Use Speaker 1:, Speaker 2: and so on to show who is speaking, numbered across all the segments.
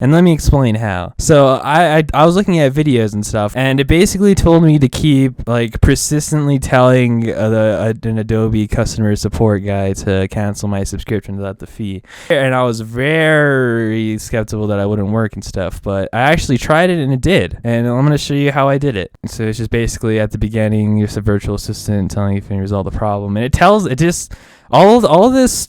Speaker 1: And let me explain how. So I was looking at videos and stuff, and it basically told me to keep like persistently telling an Adobe customer support guy to cancel my subscription without the fee. And I was very skeptical that I wouldn't work and stuff, but I actually tried it and it did. And I'm going to show you how I did it. So it's just basically at the beginning, it's a virtual assistant telling you if you can resolve the problem. And all this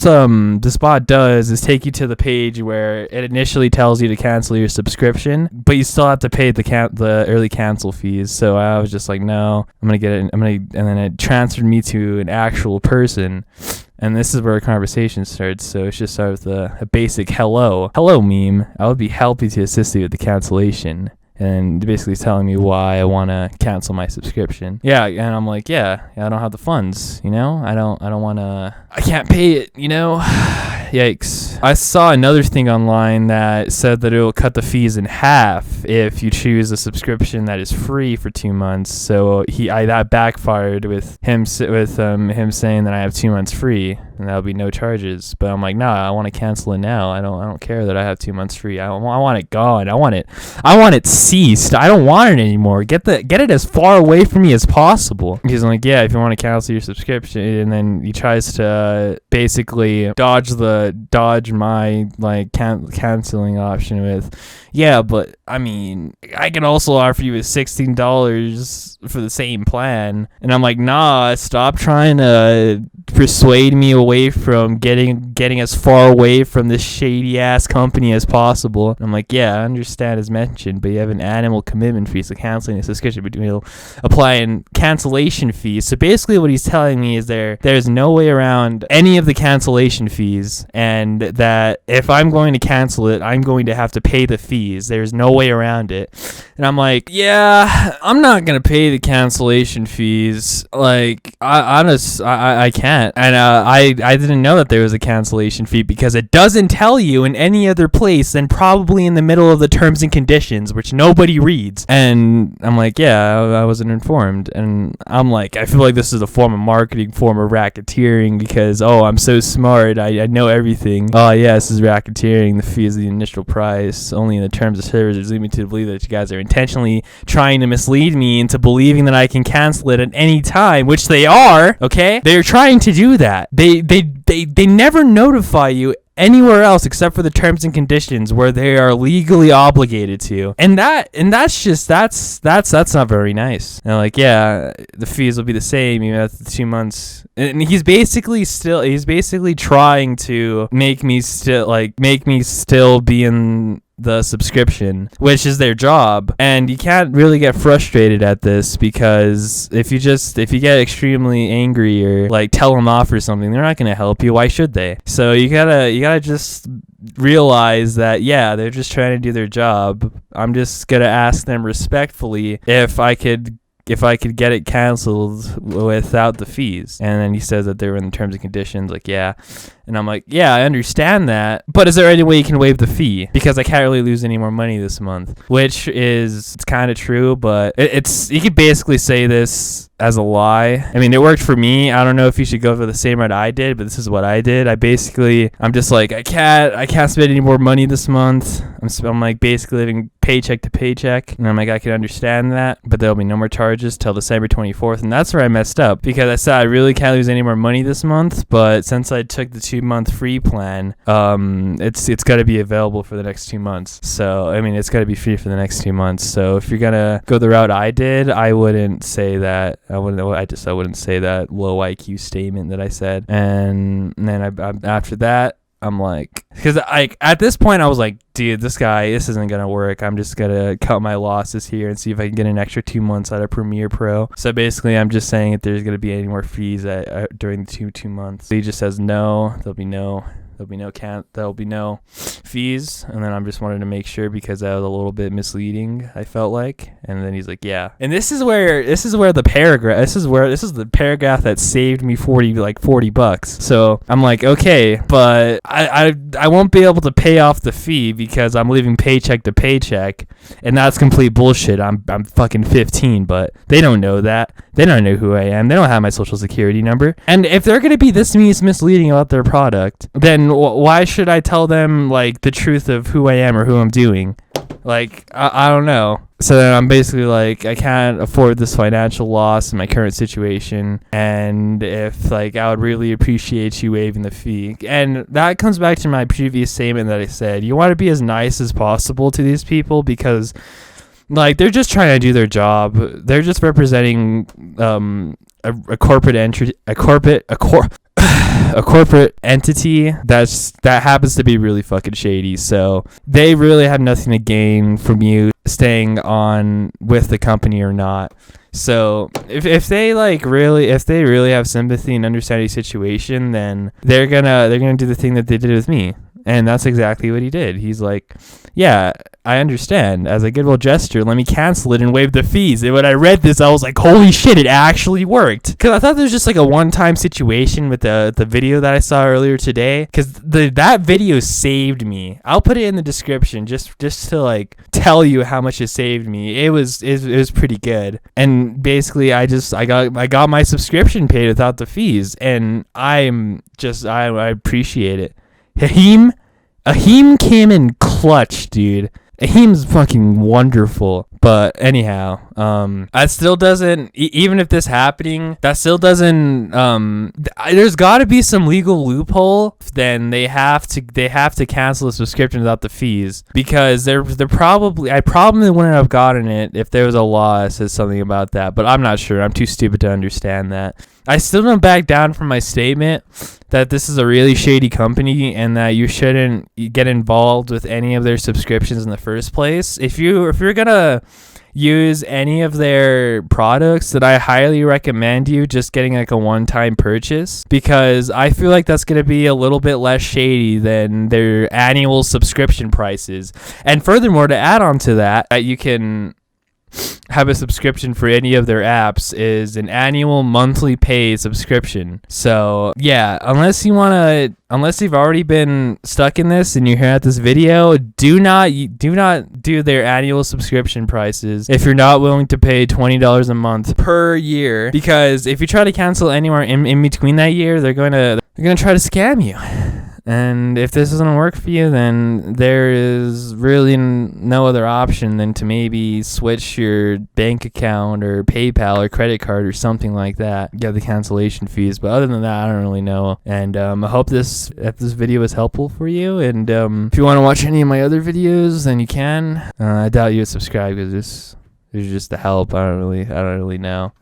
Speaker 1: bot does is take you to the page where it initially tells you to cancel your subscription, but you still have to pay the early cancel fees. So I was just like, no, I'm gonna get it. And then it transferred me to an actual person, and this is where a conversation starts. So it just starts with a basic hello meme. I would be happy to assist you with the cancellation. And basically telling me why I want to cancel my subscription. Yeah, and I'm like, I don't have the funds, I don't want to, I can't pay it, Yikes. I saw another thing online that said that it will cut the fees in half if you choose a subscription that is free for 2 months. So that backfired with him saying that I have 2 months free and that'll be no charges. But I'm like, nah, I want to cancel it now. I don't care that I have 2 months free. I want it gone. I want it ceased. I don't want it anymore. Get it as far away from me as possible. He's like, yeah, if you want to cancel your subscription, and then he tries to basically dodge my like canceling option with, yeah, but I mean, I can also offer you $16 for the same plan. And I'm like, nah, stop trying to persuade me away from getting as far away from this shady ass company as possible. And I'm like, yeah, I understand as mentioned, but you have an annual commitment fee, so canceling the subscription, but you'll apply in cancellation fees. So basically what he's telling me is there's no way around any of the cancellation fees, and that if I'm going to cancel it, I'm going to have to pay the fees. There's no way around it. And I'm like, yeah, I'm not gonna pay the cancellation fees. Like, I can't. And I didn't know that there was a cancellation fee because it doesn't tell you in any other place than probably in the middle of the terms and conditions, which nobody reads. And I'm like, yeah, I wasn't informed. And I'm like, I feel like this is a form of marketing, form of racketeering, because, oh, I'm so smart, I know everything. Oh yeah, this is racketeering. The fee is the initial price. Only in the terms of service is lead me to believe that you guys are intentionally trying to mislead me into believing that I can cancel it at any time, which they are. Okay, they're trying to do that. They never notify you anywhere else except for the terms and conditions where they are legally obligated to, and that's not very nice. And like, yeah, the fees will be the same even after 2 months. And he's basically trying to make me still be in the subscription, which is their job. And you can't really get frustrated at this, because if you get extremely angry or like tell them off or something, they're not going to help you. Why should they? So you gotta just realize that, yeah, they're just trying to do their job. I'm just gonna ask them respectfully if I could get it canceled without the fees. And then he says that they were in the terms and conditions. Like, yeah. And I'm like, yeah, I understand that, but is there any way you can waive the fee? Because I can't really lose any more money this month, which is, it's kind of true, but you could basically say this as a lie. I mean, it worked for me. I don't know if you should go for the same route I did, but this is what I did. I'm just like, I can't spend any more money this month. I'm like basically living paycheck to paycheck. And I'm like, I can understand that, but there'll be no more charges till December 24th. And that's where I messed up, because I said I really can't lose any more money this month, but since I took the 2-month free plan, it's got to be available for the next 2 months. So, I mean, it's got to be free for the next 2 months. So if you're going to go the route I did, I wouldn't say that. I wouldn't say that low IQ statement that I said. And then after that, I'm like, because at this point I was like, dude, this isn't gonna work. I'm just gonna cut my losses here and see if I can get an extra 2 months out of Premiere Pro. So basically, I'm just saying if there's gonna be any more fees during the two months. So he just says no. There'll be no fees. And then I'm just wanted to make sure, because that was a little bit misleading, I felt like. And then he's like, yeah. And this is the paragraph that saved me $40. So I'm like, okay, but I won't be able to pay off the fee because I'm living paycheck to paycheck, and that's complete bullshit. I'm fucking 15, but they don't know that. They don't know who I am. They don't have my social security number. And if they're gonna be this misleading about their product, then then why should I tell them like the truth of who I am or who I'm doing? Like, I don't know. So then I'm basically like, I can't afford this financial loss in my current situation. And if like, I would really appreciate you waiving the fee. And that comes back to my previous statement that I said, you want to be as nice as possible to these people because like, they're just trying to do their job. They're just representing a corporate entity, a corporate entity that happens to be really fucking shady. So they really have nothing to gain from you staying on with the company or not. So if they really have sympathy and understand your situation, then they're gonna do the thing that they did with me. And that's exactly what he did. He's like, yeah, I understand. As a goodwill gesture, let me cancel it and waive the fees. And when I read this, I was like, holy shit, it actually worked. Because I thought there was just like a one-time situation with the video that I saw earlier today. Because that video saved me. I'll put it in the description just to like tell you how much it saved me. It was pretty good. And basically, I got my subscription paid without the fees. And I appreciate it. Ahim came in clutch, dude. Ahim's fucking wonderful. But anyhow, that still doesn't, even if this happening, that still doesn't, there's gotta be some legal loophole. Then they have to cancel the subscription without the fees, because I probably wouldn't have gotten it if there was a law that says something about that, but I'm not sure. I'm too stupid to understand that. I still don't back down from my statement that this is a really shady company and that you shouldn't get involved with any of their subscriptions in the first place. If you're gonna use any of their products, then I highly recommend you just getting like a one-time purchase, because I feel like that's going to be a little bit less shady than their annual subscription prices. And furthermore, to add on to that you can have a subscription for any of their apps is an annual monthly paid subscription. So yeah, unless you've already been stuck in this and you're here at this video, do not do their annual subscription prices if you're not willing to pay $20 a month per year, because if you try to cancel anywhere in between that year, they're gonna try to scam you. And if this doesn't work for you, then there is really no other option than to maybe switch your bank account or PayPal or credit card or something like that. Get the cancellation fees. But other than that, I don't really know. And I hope this video was helpful for you. And if you want to watch any of my other videos, then you can. I doubt you would subscribe because this is just the help. I don't really know.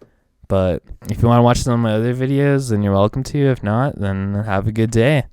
Speaker 1: But if you want to watch some of my other videos, then you're welcome to. If not, then have a good day.